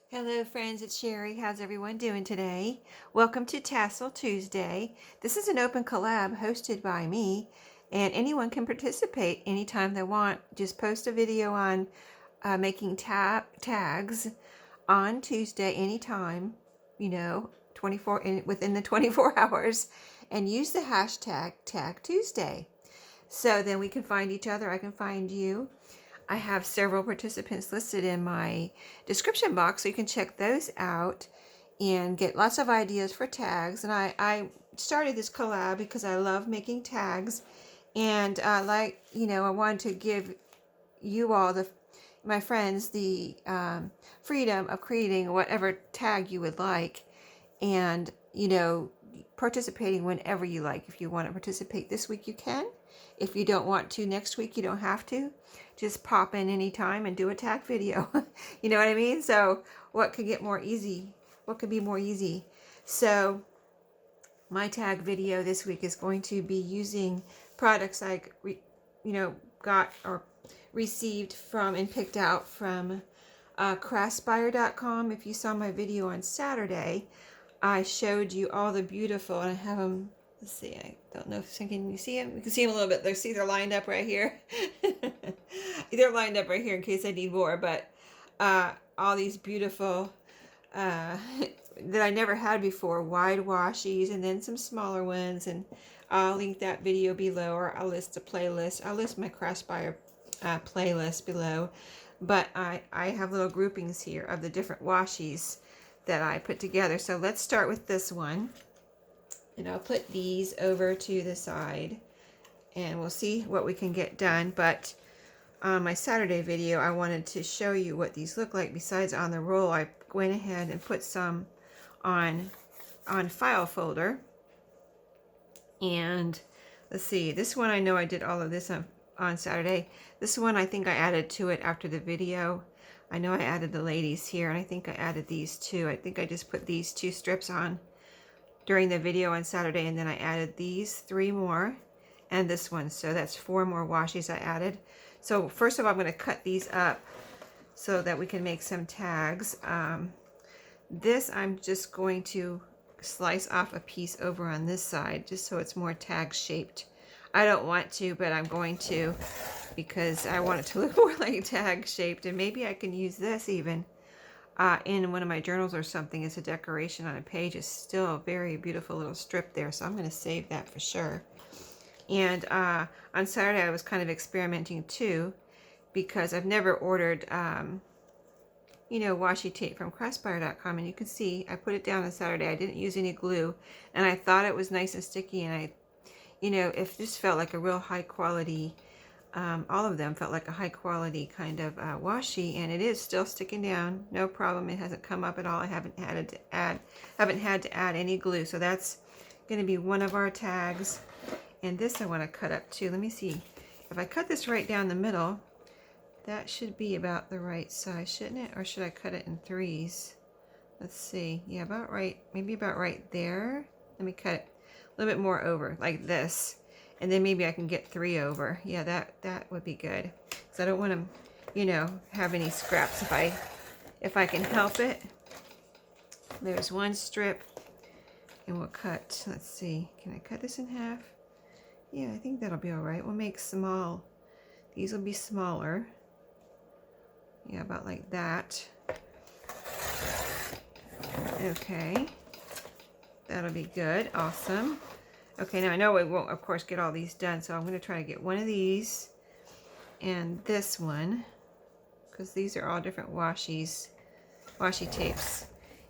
Hello friends, it's Sherry. How's everyone doing today? Welcome to Tassel Tuesday. This is an open collab hosted by me, and anyone can participate anytime they want. Just post a video on making tags on Tuesday anytime, 24 within the 24 hours, and use the hashtag Tag Tuesday. So then we can find each other. I can find you. I have several participants listed in my description box, so you can check those out and get lots of ideas for tags. And I started this collab because I love making tags, and I wanted to give you all, my friends, the freedom of creating whatever tag you would like, and participating whenever you like. If you want to participate this week, you can. If you don't want to next week, you don't have to. Just pop in anytime and do a tag video. You know what I mean? So what could get more easy? What could be more easy? So my tag video this week is going to be using products I got or received from and picked out from craftspire.com. If you saw my video on Saturday, I showed you all the beautiful, and I have them. Let's see, I don't know if can you see them? You can see them a little bit. They're lined up right here. They're lined up right here in case I need more, but all these beautiful that I never had before, wide washies, and then some smaller ones, and I'll link that video below, or I'll list a playlist. I'll list my Craftspire playlist below, but I have little groupings here of the different washies that I put together. So let's start with this one, and I'll put these over to the side and we'll see what we can get done. But on my Saturday video, I wanted to show you what these look like. Besides on the roll, I went ahead and put some on file folder. And let's see, this one, I know I did all of this on Saturday. This one, I think I added to it after the video. I know I added the ladies here, and I think I added these two. I think I just put these two strips on during the video on Saturday, and then I added these 3 more and this one. So that's 4 more washies I added. So first of all, I'm going to cut these up so that we can make some tags. This I'm just going to slice off a piece over on this side just so it's more tag shaped. I don't want to, but I'm going to, because I want it to look more like tag shaped, and maybe I can use this even in one of my journals or something as a decoration on a page. It's still a very beautiful little strip there, so I'm going to save that for sure. And on Saturday I was kind of experimenting too, because I've never ordered washi tape from craftspire.com, and you can see I put it down on Saturday. I didn't use any glue, and I thought it was nice and sticky, and it just felt like a real high quality, all of them felt like a high quality kind of washi, and it is still sticking down, no problem. It hasn't come up at all. I haven't had to add any glue. So that's going to be one of our tags. And this I want to cut up too. Let me see. If I cut this right down the middle, that should be about the right size, shouldn't it? Or should I cut it in 3s? Let's see. Yeah, about right. Maybe about right there. Let me cut it a little bit more over, like this. And then maybe I can get 3 over. Yeah, that would be good. Because I don't want to, have any scraps if I can help it. There's one strip. And we'll cut, let's see. Can I cut this in half? Yeah, I think that'll be all right. We'll make small. These will be smaller. Yeah, about like that. Okay. That'll be good. Awesome. Okay, now I know we won't, of course, get all these done, so I'm going to try to get one of these and this one, because these are all different washi tapes.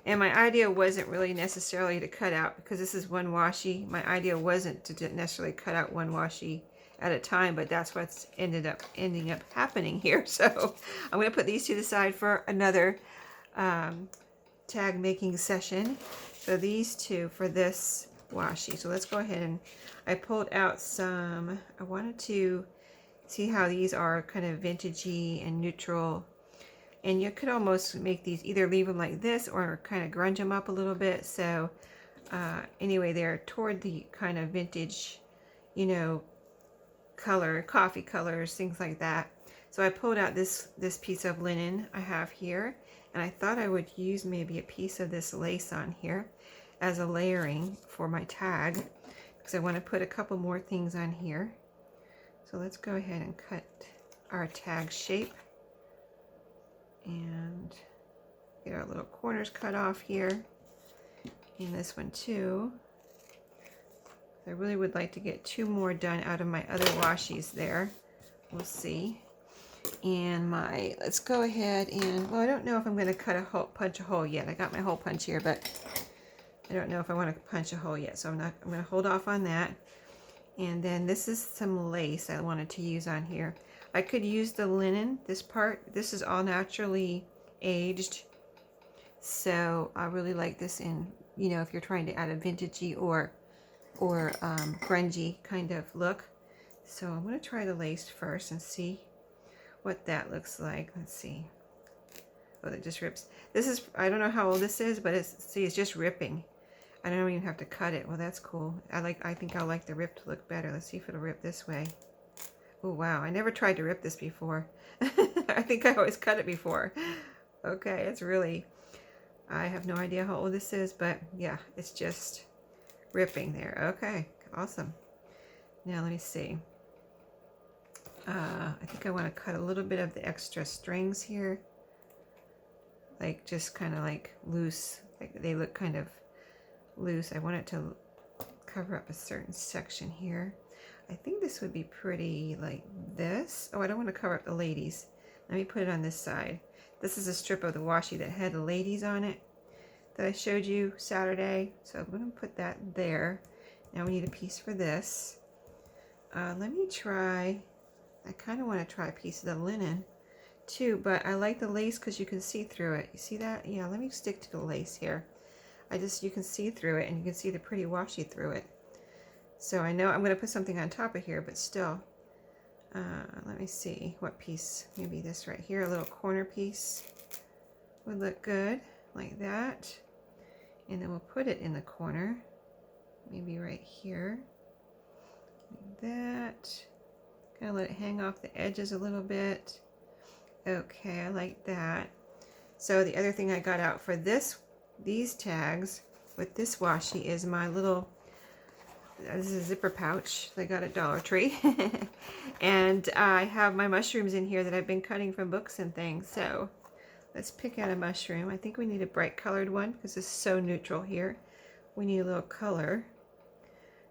And my idea wasn't really necessarily to cut out, because this is one washi. My idea wasn't to necessarily cut out one washi at a time, but that's what's ending up happening here. So I'm going to put these to the side for another tag making session. So these two for this washi. So let's go ahead, and I pulled out some. I wanted to see how these are kind of vintagey and neutral, and you could almost make these, either leave them like this or kind of grunge them up a little bit. So anyway, they're toward the kind of vintage, color, coffee colors, things like that. So I pulled out this piece of linen I have here, And I thought I would use maybe a piece of this lace on here as a layering for my tag, because I want to put a couple more things on here. So let's go ahead and cut our tag shape and get our little corners cut off here. And this one too. I really would like to get 2 more done out of my other washies there. We'll see. And let's go ahead and, well, I don't know if I'm going to punch a hole yet. I got my hole punch here, but I don't know if I want to punch a hole yet. So I'm going to hold off on that. And then this is some lace I wanted to use on here. I could use the linen, this part. This is all naturally aged. So I really like this in, you know, if you're trying to add a vintagey or grungy kind of look. So I'm going to try the lace first and see what that looks like. Let's see. Oh, it just rips. This is, I don't know how old this is, but it's just ripping. I don't even have to cut it. Well, that's cool. I think I'll like the ripped look better. Let's see if it'll rip this way. Oh, wow. I never tried to rip this before. I think I always cut it before. Okay, it's really, I have no idea how old this is, but yeah, it's just ripping there. Okay, awesome. Now let me see. I think I want to cut a little bit of the extra strings here. Like just kind of like loose. Like they look kind of loose. I want it to cover up a certain section here. I think this would be pretty like this. Oh, I don't want to cover up the ladies. Let me put it on this side. This is a strip of the washi that had the ladies on it that I showed you Saturday. So I'm going to put that there. Now we need a piece for this. Let me try, I kind of want to try a piece of the linen too, but I like the lace because you can see through it. You see that? Yeah, let me stick to the lace here. You can see through it and you can see the pretty washi through it. So I know I'm going to put something on top of here, but still, let me see what piece, maybe this right here, a little corner piece would look good like that. And then we'll put it in the corner, maybe right here, like that. Kind of let it hang off the edges a little bit. Okay, I like that. So the other thing I got out for these tags with this washi is my little, this is a zipper pouch that I got at Dollar Tree. And I have my mushrooms in here that I've been cutting from books and things. So let's pick out a mushroom. I think we need a bright colored one because it's so neutral here. We need a little color.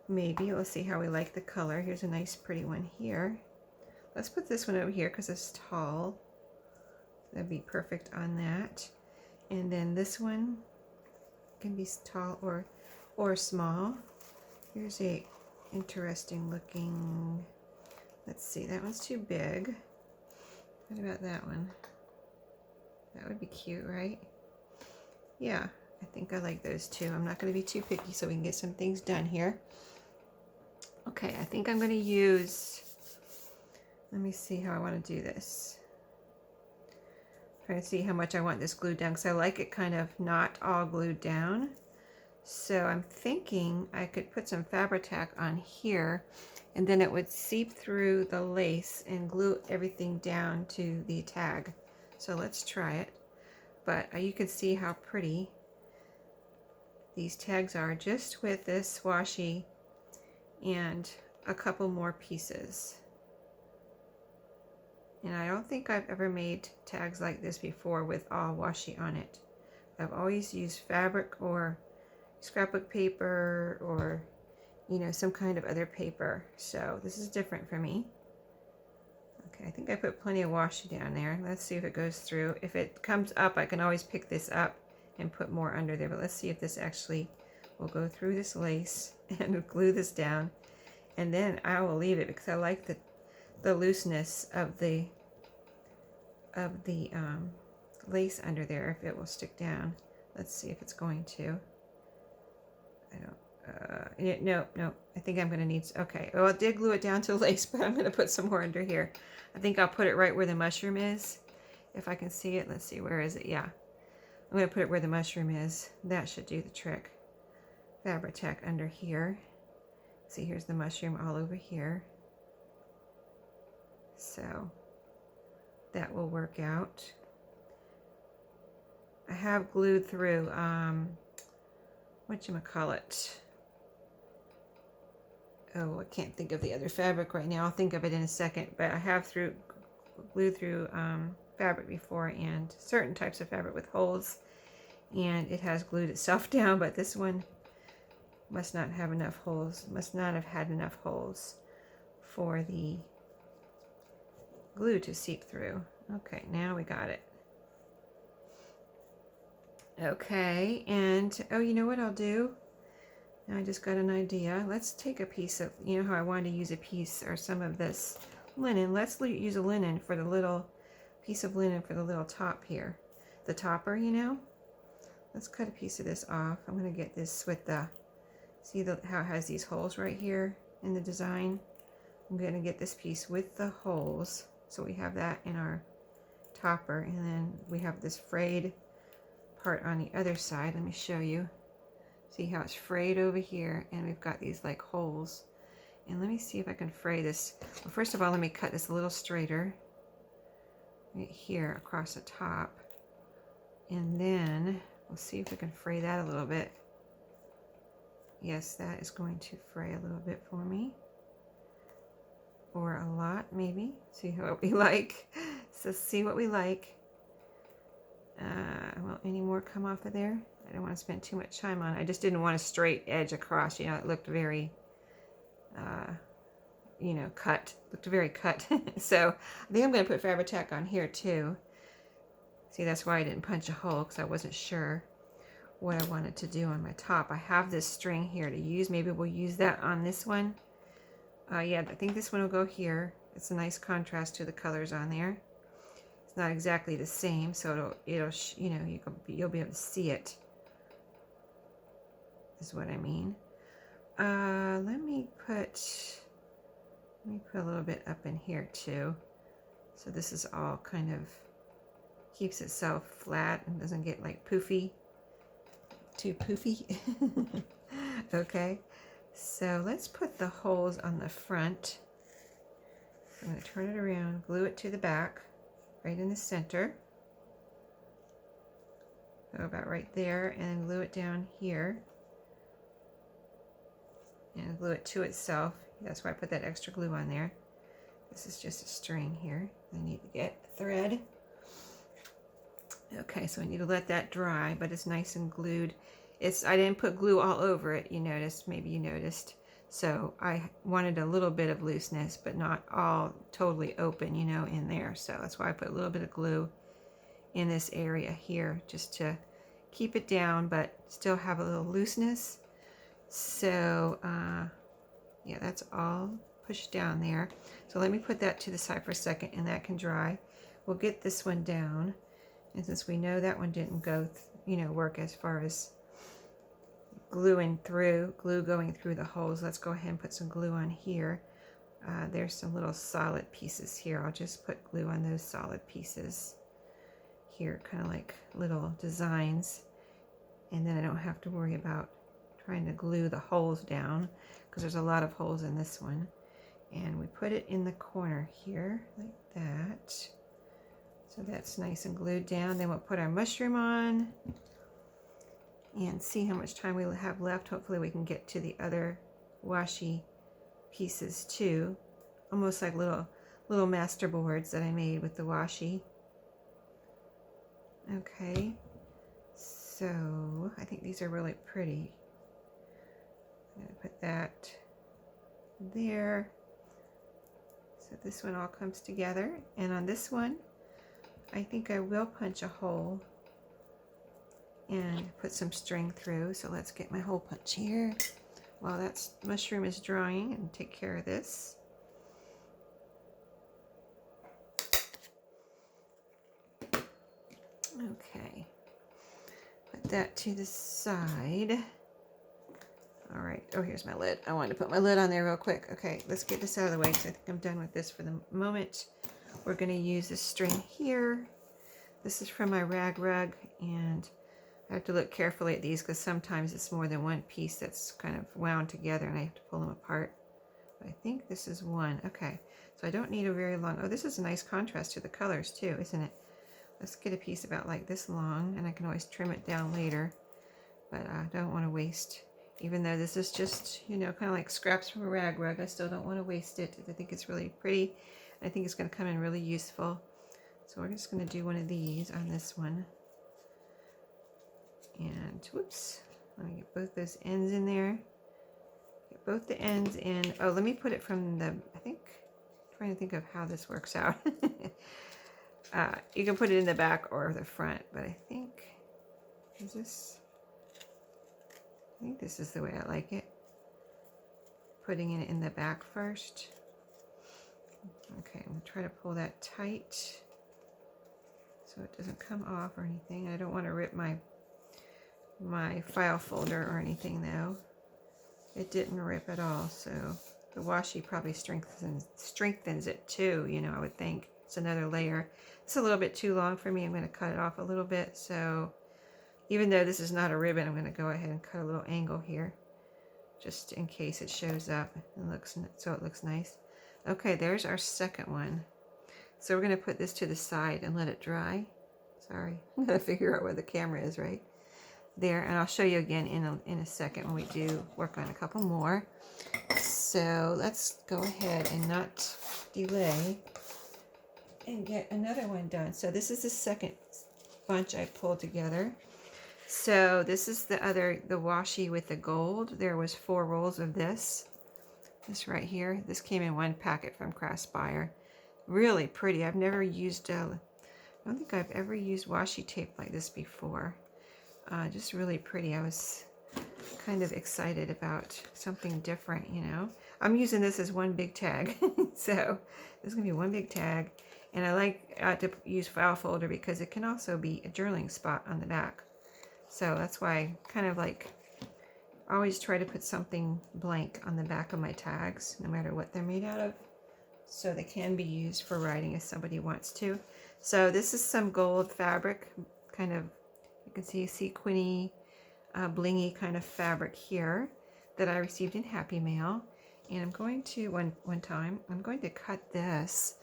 Maybe, let's see how we like the color. Here's a nice pretty one here. Let's put this one over here because it's tall. That'd be perfect on that. And then this one can be tall or small. Here's a interesting looking, let's see, that one's too big. What about that one? That would be cute, right? Yeah, I think I like those two. I'm not going to be too picky so we can get some things done here. Okay, I think I'm going to use, let me see how I want to do this. Trying to see how much I want this glued down because I like it kind of not all glued down. So I'm thinking I could put some Fabri-Tac on here and then it would seep through the lace and glue everything down to the tag. So let's try it. But you can see how pretty these tags are just with this washi and a couple more pieces. And I don't think I've ever made tags like this before with all washi on it. I've always used fabric or scrapbook paper or, you know, some kind of other paper. So this is different for me. Okay, I think I put plenty of washi down there. Let's see if it goes through. If it comes up, I can always pick this up and put more under there. But let's see if this actually will go through this lace and glue this down. And then I will leave it because I like the looseness of the lace under there, if it will stick down. Let's see if it's going to. I don't, no, I think I'm going to need, okay. Well, it did glue it down to lace, but I'm going to put some more under here. I think I'll put it right where the mushroom is. If I can see it, let's see, where is it? Yeah. I'm going to put it where the mushroom is. That should do the trick. Fabri-Tac under here. See, here's the mushroom all over here. So that will work out. I have glued through, whatchamacallit. Oh, I can't think of the other fabric right now. I'll think of it in a second, but I have glued through fabric before, and certain types of fabric with holes, and it has glued itself down, but this one must not have enough holes, must not have had enough holes for the glue to seep through. Okay, now we got it. Okay, and oh, you know what I'll do? Now I just got an idea. Let's take a piece of, you know how I wanted to use a piece or some of this linen. Let's use a linen for the little piece of linen for the little top here. The topper, you know? Let's cut a piece of this off. I'm going to get this with the, see how it has these holes right here in the design? I'm going to get this piece with the holes. So we have that in our topper, and then we have this frayed part on the other side. Let me show you. See how it's frayed over here, and we've got these like holes. And let me see if I can fray this. Well, first of all, let me cut this a little straighter right here across the top, and then we'll see if we can fray that a little bit. Yes, that is going to fray a little bit for me, or a lot maybe. See what we like. So see what we like. Will any more come off of there? I don't want to spend too much time on it. I just didn't want a straight edge across. You know, it looked very, you know, cut. Looked very cut. So I think I'm going to put Fabri-Tac on here too. See, that's why I didn't punch a hole, because I wasn't sure what I wanted to do on my top. I have this string here to use. Maybe we'll use that on this one. Yeah, I think this one will go here. It's a nice contrast to the colors on there. It's not exactly the same, so it'll you know, you'll be able to see it. Is what I mean. Let me put a little bit up in here too. So this is all kind of keeps itself flat and doesn't get like poofy, too poofy. Okay, so let's put the holes on the front. I'm going to turn it around, glue it to the back, right in the center. So about right there, and then glue it down here. And glue it to itself. That's why I put that extra glue on there. This is just a string here. I need to get a thread. Okay, so I need to let that dry, but it's nice and glued. I didn't put glue all over it, you noticed, maybe you noticed. So I wanted a little bit of looseness, but not all totally open, you know, in there. So that's why I put a little bit of glue in this area here, just to keep it down, but still have a little looseness. So yeah, that's all pushed down there. So let me put that to the side for a second, and that can dry. We'll get this one down, and since we know that one didn't go, you know, work as far as glue going through the holes, let's go ahead and put some glue on here. There's some little solid pieces here. I'll just put glue on those solid pieces here, kind of like little designs, and then I don't have to worry about trying to glue the holes down, because there's a lot of holes in this one. And we put it in the corner here like that, so that's nice and glued down. Then we'll put our mushroom on and see how much time we have left. Hopefully we can get to the other washi pieces too, almost like little master boards that I made with the washi. Okay, so I think these are really pretty. I'm going to put that there. So this one all comes together. And on this one, I think I will punch a hole and put some string through. So let's get my hole punch here while that mushroom is drying and take care of this. Okay, put that to the side. All right, oh, here's my lid. I wanted to put my lid on there real quick. Okay, let's get this out of the way, because I think I'm done with this for the moment. We're going to use this string here. This is from my rag rug, and I have to look carefully at these, because sometimes it's more than one piece that's kind of wound together, and I have to pull them apart. But I think this is one. Okay, so I don't need a very long... Oh, this is a nice contrast to the colors too, isn't it? Let's get a piece about like this long, and I can always trim it down later, but I don't want to waste, even though this is just, you know, kind of like scraps from a rag rug, I still don't want to waste it. I think it's really pretty. I think it's going to come in really useful. So we're just going to do one of these on this one. And whoops, let me get both those ends in there. Get both the ends in. Oh, let me put it from the, I think, I'm trying to think of how this works out. You can put it in the back or the front, but I think, is this, I think this is the way I like it. Putting it in the back first. Okay, I'm gonna try to pull that tight so it doesn't come off or anything. I don't want to rip my file folder or anything though. It didn't rip at all, so the washi probably strengthens it too, you know, I would think. It's another layer. It's a little bit too long for me. I'm going to cut it off a little bit. So even though this is not a ribbon, I'm going to go ahead and cut a little angle here just in case it shows up and looks, so it looks nice. Okay, there's our second one. So we're going to put this to the side and let it dry. Sorry, I'm going to figure out where the camera is right there, and I'll show you again in a second when we do work on a couple more. So let's go ahead and not delay and get another one done. So this is the second bunch I pulled together. So this is the washi with the gold. There was 4 rolls of this right here. This came in one packet from Craftspire. Really pretty. I've never used, I don't think I've ever used washi tape like this before. Just really pretty. I was kind of excited about something different, you know. I'm using this as one big tag. So this is going to be one big tag. And I like to use file folder because it can also be a journaling spot on the back. So that's why I kind of like always try to put something blank on the back of my tags, no matter what they're made out of. So they can be used for writing if somebody wants to. So this is some gold fabric, kind of, you can see sequiny, blingy kind of fabric here that I received in Happy Mail. And I'm going to, one time, I'm going to cut this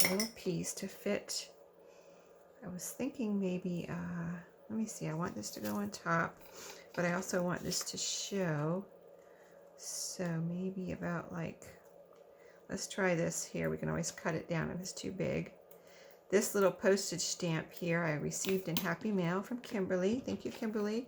little piece to fit. I was thinking maybe, let me see, I want this to go on top, but I also want this to show. So maybe about like, let's try this here. We can always cut it down if it's too big. This little postage stamp here I received in Happy Mail from Kimberly. Thank you, Kimberly.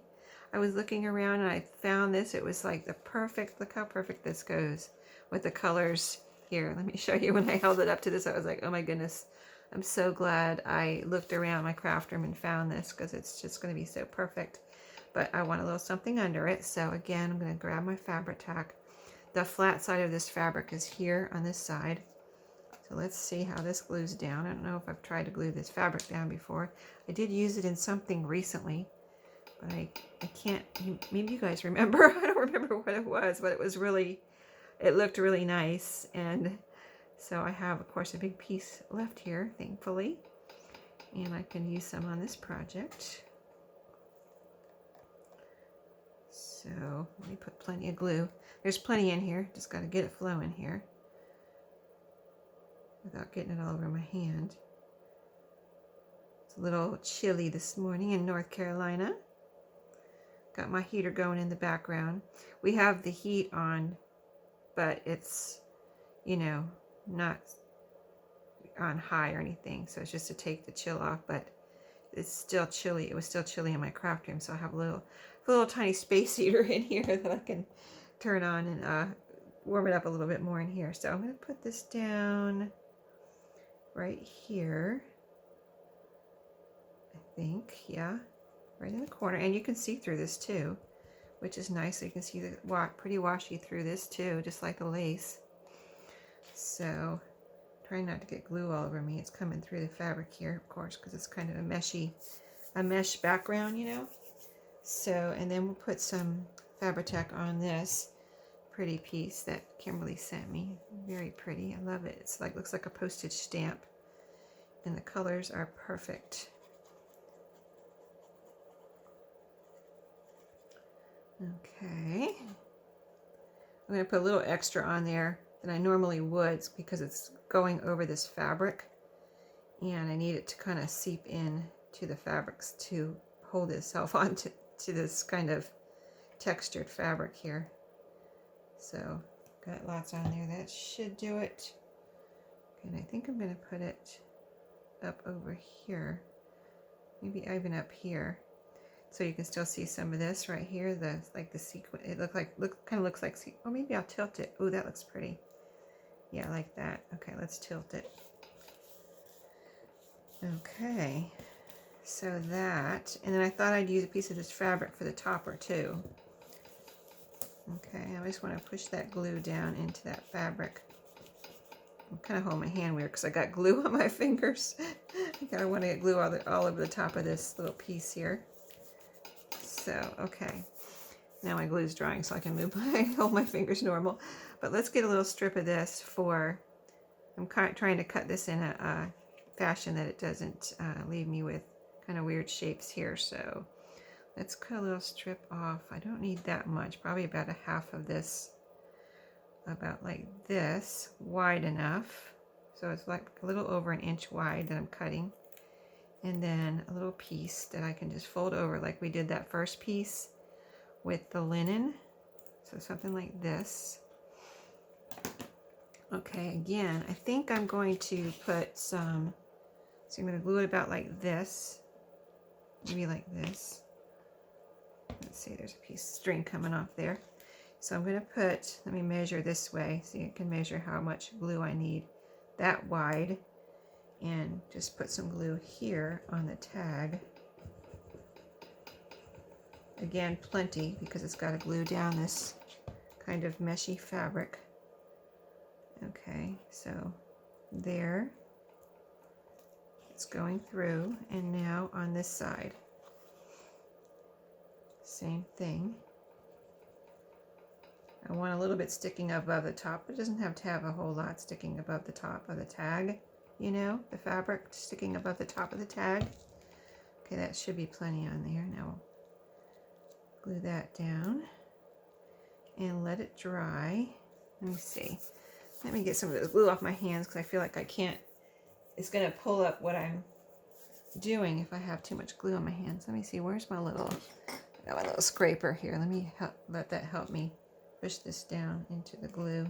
I was looking around and I found this. It was like the perfect, look how perfect this goes with the colors here. Let me show you. When I held it up to this, I was like, oh my goodness. I'm so glad I looked around my craft room and found this because it's just going to be so perfect. But I want a little something under it. So again, I'm going to grab my fabric tack. The flat side of this fabric is here on this side. So let's see how this glues down. I don't know if I've tried to glue this fabric down before. I did use it in something recently, but I can't, maybe you guys remember. I don't remember what it was, but it was really, it looked really nice. And so I have, of course, a big piece left here, thankfully. And I can use some on this project. So let me put plenty of glue. There's plenty in here. Just got to get it flowing here without getting it all over my hand. It's a little chilly this morning in North Carolina. Got my heater going in the background. We have the heat on, but it's, you know, not on high or anything. So it's just to take the chill off, but it's still chilly. It was still chilly in my craft room. So I have a little tiny space heater in here that I can turn on and warm it up a little bit more in here. So I'm going to put this down right here. I think, yeah, right in the corner. And you can see through this too, which is nice. So you can see the pretty washi through this too, just like the lace. So trying not to get glue all over me. It's coming through the fabric here, of course, because it's kind of a mesh background, you know. So, and then we'll put some Fabri-Tac on this pretty piece that Kimberly sent me. Very pretty. I love it. It's like, looks like a postage stamp, and the colors are perfect. Okay. I'm going to put a little extra on there than I normally would because it's going over this fabric. and I need it to kind of seep in to the fabrics to hold itself onto this kind of textured fabric here. So got lots on there. That should do it. And I think I'm going to put it up over here, maybe even up here, so you can still see some of this right here. The sequin. It kind of looks like. Oh, maybe I'll tilt it. Oh, that looks pretty. Yeah, like that. Okay, let's tilt it. Okay, so that, and then I thought I'd use a piece of this fabric for the topper too. Okay, I just want to push that glue down into that fabric. I'm kind of holding my hand weird because I got glue on my fingers. I kind of want to get glue all over the top of this little piece here. So, okay. Now my glue's drying so I can hold my fingers normal. But let's get a little strip of this for, I'm trying to cut this in a fashion that it doesn't leave me with kind of weird shapes here. So let's cut a little strip off. I don't need that much, probably about a half of this, about like this, wide enough. So it's like a little over an inch wide that I'm cutting. And then a little piece that I can just fold over like we did that first piece with the linen. So something like this. Okay, again, I think I'm going to put some, so I'm going to glue it about like this, maybe like this. Let's see, there's a piece of string coming off there. So I'm going to put, let me measure this way so you can measure how much glue I need that wide, and just put some glue here on the tag. Again, plenty, because it's got to glue down this kind of meshy fabric. Okay, so there, it's going through, and now on this side, same thing. I want a little bit sticking above the top, but it doesn't have to have a whole lot sticking above the top of the tag, you know, the fabric sticking above the top of the tag. Okay, that should be plenty on there. Now glue that down and let it dry. Let me see. Let me get some of the glue off my hands because I feel like I can't, it's going to pull up what I'm doing if I have too much glue on my hands. Let me see, where's my little, I got my little scraper here. Let me let that help me push this down into the glue.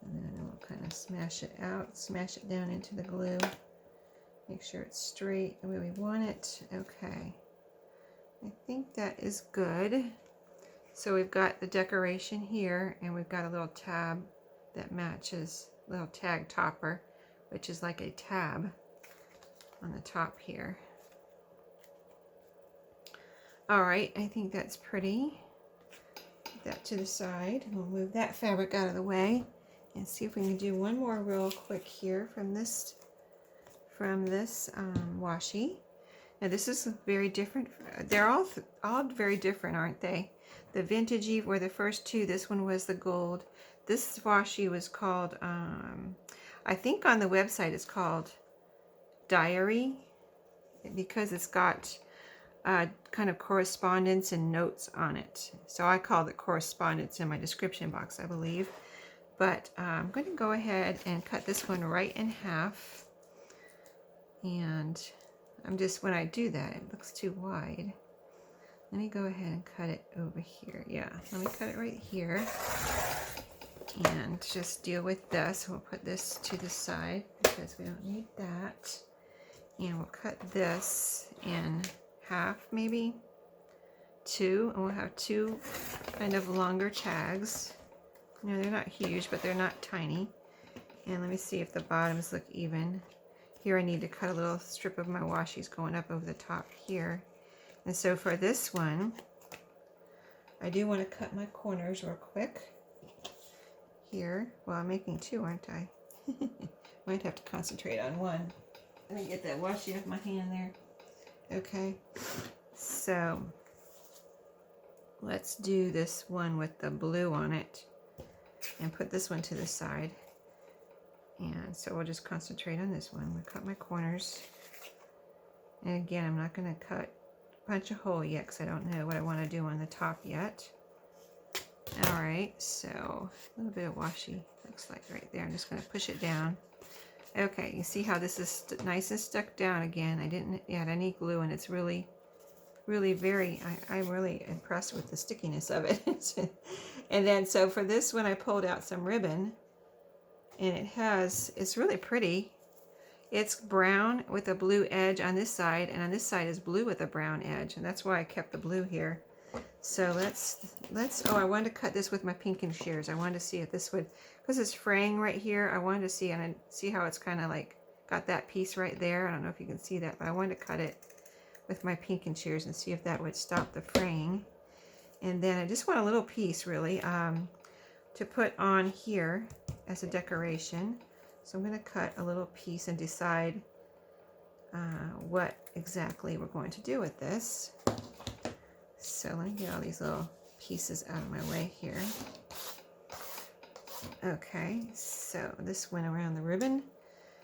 And then we'll kind of smash it out, smash it down into the glue. Make sure it's straight the way we want it. Okay. I think that is good. So we've got the decoration here, and we've got a little tab that matches, little tag topper, which is like a tab on the top here. All right, I think that's pretty. Put that to the side. We'll move that fabric out of the way and see if we can do one more real quick here from this washi. Now this is very different. They're all very different, aren't they? The vintagey were the first two. This one was the gold. This washi was called, I think on the website it's called Diary, because it's got kind of correspondence and notes on it. So I called it correspondence in my description box, I believe. But I'm going to go ahead and cut this one right in half. And I'm just, when I do that, it looks too wide. Let me go ahead and cut it over here. Yeah, let me cut it right here. And just deal with this. We'll put this to the side because we don't need that. And we'll cut this in half, maybe two, and we'll have two kind of longer tags. You know, they're not huge, but they're not tiny. And let me see if the bottoms look even. Here I need to cut a little strip of my washi's going up over the top here. And so for this one, I do want to cut my corners real quick here. Well, I'm making two, aren't I? Might have to concentrate on one. Let me get that washi off my hand there. Okay, so let's do this one with the blue on it and put this one to the side. And so we'll just concentrate on this one. We'll cut my corners. And again, I'm not going to punch a hole yet because I don't know what I want to do on the top yet. All right, so a little bit of washi looks like right there. I'm just going to push it down. Okay, you see how this is nice and stuck down again. I didn't add any glue, and it's really, really very, I'm really impressed with the stickiness of it. And then, so for this one, I pulled out some ribbon, and it's really pretty. It's brown with a blue edge on this side, and on this side is blue with a brown edge, and that's why I kept the blue here. So oh, I wanted to cut this with my pinking shears. I wanted to see if this would, because it's fraying right here, I wanted to see, and see how it's kind of like got that piece right there. I don't know if you can see that, but I wanted to cut it with my pinking shears and see if that would stop the fraying. And then I just want a little piece, really, to put on here as a decoration. So I'm going to cut a little piece and decide what exactly we're going to do with this. So let me get all these little pieces out of my way here. Okay, so this went around the ribbon.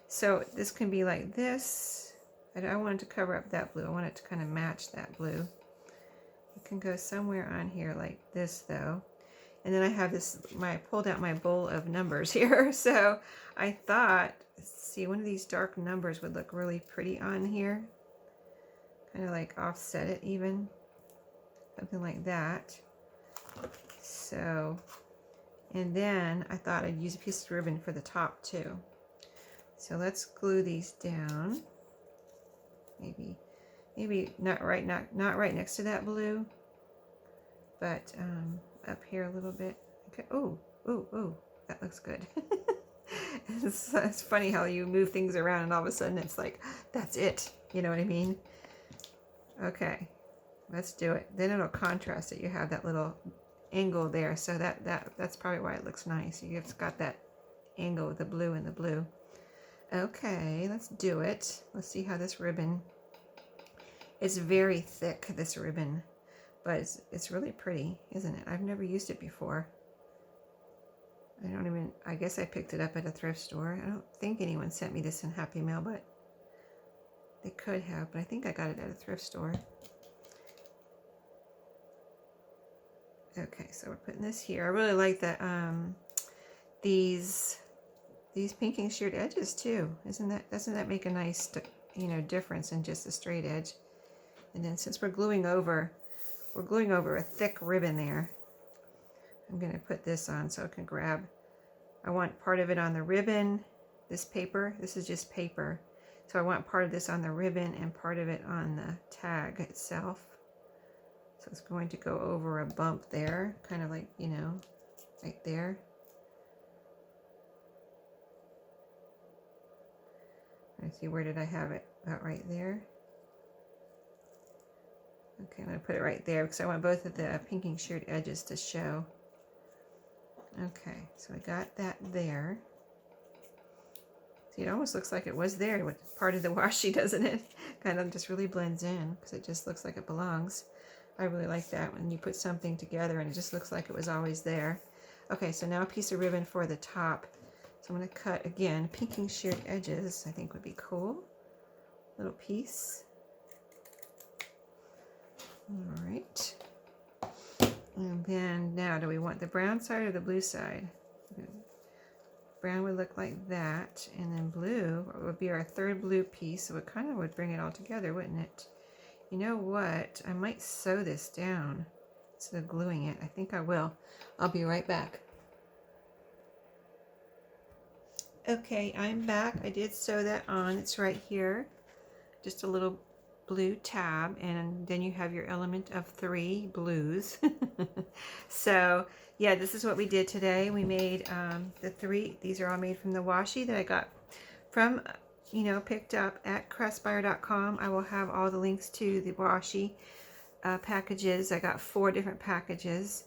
So this can be like this. I don't want it to cover up that blue. I want it to kind of match that blue. It can go somewhere on here like this, though. And then I have this, I pulled out my bowl of numbers here. So I thought, see, one of these dark numbers would look really pretty on here. Kind of like offset it even. Something like that. So, and then I thought I'd use a piece of ribbon for the top too. So let's glue these down. Maybe not right next to that blue, but up here a little bit. Okay. Oh, that looks good. It's funny how you move things around and all of a sudden it's like, that's it. You know what I mean? Okay, let's do it. Then it'll contrast it. You have that little angle there, so that's probably why it looks nice. You've got that angle with the blue and the blue. Okay, let's do it. Let's see how this ribbon. It's very thick, this ribbon. But it's really pretty, isn't it? I've never used it before. I guess I picked it up at a thrift store. I don't think anyone sent me this in Happy Mail, but they could have, but I think I got it at a thrift store. Okay, so we're putting this here. I really like that these pinking sheared edges too. Doesn't that make a nice, difference in just a straight edge? And then since we're gluing over a thick ribbon there, I'm going to put this on so I can grab. I want part of it on the ribbon, this paper. This is just paper. So I want part of this on the ribbon and part of it on the tag itself. So it's going to go over a bump there, kind of like, right there. Let's see, where did I have it? About right there. Okay, I'm going to put it right there because I want both of the pinking sheared edges to show. Okay, so I got that there. See, it almost looks like it was there with part of the washi, doesn't it? Kind of just really blends in because it just looks like it belongs. I really like that when you put something together and it just looks like it was always there. Okay, so now a piece of ribbon for the top. So I'm going to cut, again, pinking sheared edges, I think would be cool. Little piece. All right. And then now, do we want the brown side or the blue side? Brown would look like that, and then blue would be our third blue piece, so it kind of would bring it all together, wouldn't it? You know what? I might sew this down instead of gluing it. I think I will. I'll be right back. Okay, I'm back. I did sew that on. It's right here. Just a little blue tab, and then you have your element of 3 blues. So yeah, this is what we did today. We made the 3. These are all made from the washi that I got from, picked up at craftsbuyer.com. I will have all the links to the washi packages. I got 4 different packages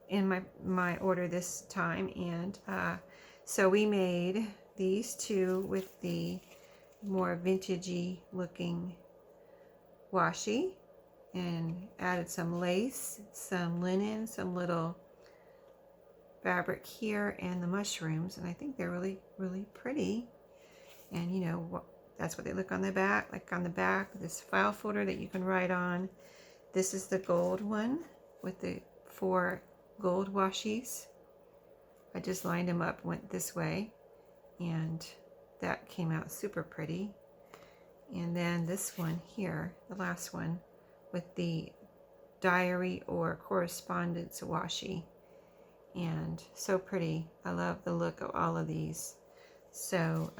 in my order this time, and so we made these 2 with the more vintagey looking washi, and added some lace, some linen, some little fabric here, and the mushrooms, and I think they're really, really pretty. And that's what they look on the back, like on the back, this file folder that you can write on. This is the gold one with the 4 gold washis. I just lined them up, went this way, and that came out super pretty. And then this one here, the last one, with the diary or correspondence washi, and so pretty. I love the look of all of these. So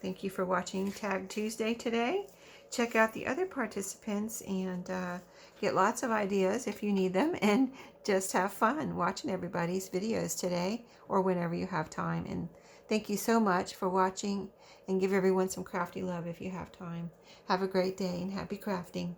thank you for watching Tag Tuesday today. Check out the other participants and get lots of ideas if you need them, and just have fun watching everybody's videos today or whenever you have time. And thank you so much for watching, and give everyone some crafty love if you have time. Have a great day and happy crafting.